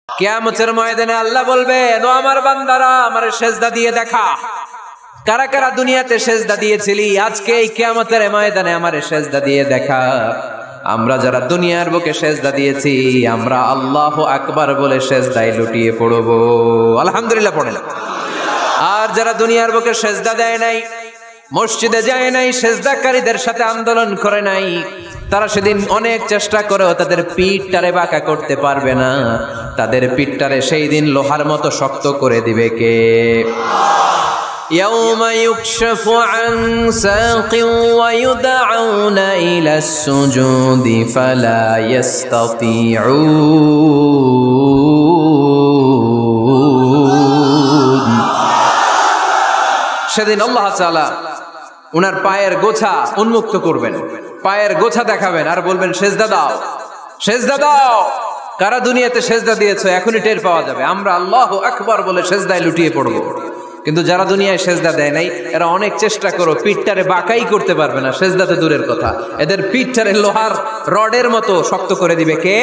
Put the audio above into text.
কিয়ামতের ময়দানে আল্লাহ বলবেন, ও আমার বান্দারা আমারে সেজদা দিয়ে দেখা। কারা কারা দুনিয়াতে সেজদা দিয়েছিলি, আজকে এই কিয়ামতের ময়দানে আমারে সেজদা দিয়ে দেখা। আমরা যারা দুনিয়ার বুকে সেজদা দিয়েছি, আমরা আল্লাহু আকবার বলে সেজদায় লুটিয়ে পড়ব। আলহামদুলিল্লাহ পড়েন। আর যারা দুনিয়ার বুকে সেজদা দেয় নাই, মসজিদে যায় নাই, সেজদাকারীদের সাথে আন্দোলন করে নাই, তারা সেদিন অনেক চেষ্টা করেও তাদের পিঠটারে বাঁকা করতে পারবে না। তাদের পিঠটারে সেই দিন লোহার মতো শক্ত করে দিবে কে? يوم يكشف عن ساق ويدعون إلى السجود فلا يستطيعون। সেদিন আল্লাহ তাআলা উনার পায়ের গোছা উন্মুক্ত করবেন, পায়ের গোছা দেখাবেন আর বলবেন, সেজদা দাও, সেজদা দাও। কারা দুনিয়াতে সেজদা দিয়েছো এখনই টের পাওয়া যাবে। আমরা আল্লাহু আকবার বলে সেজদায় লুটিয়ে পড়ব। কিন্তু যারা দুনিয়ায় সেজদা দেয় নাই, এরা অনেক চেষ্টা করো, পিঠটারে বাঁকাই করতে পারবে না। সেজদাতে দূরের কথা, এদের পিঠটারে লোহার রডের মতো শক্ত করে দিবে কে?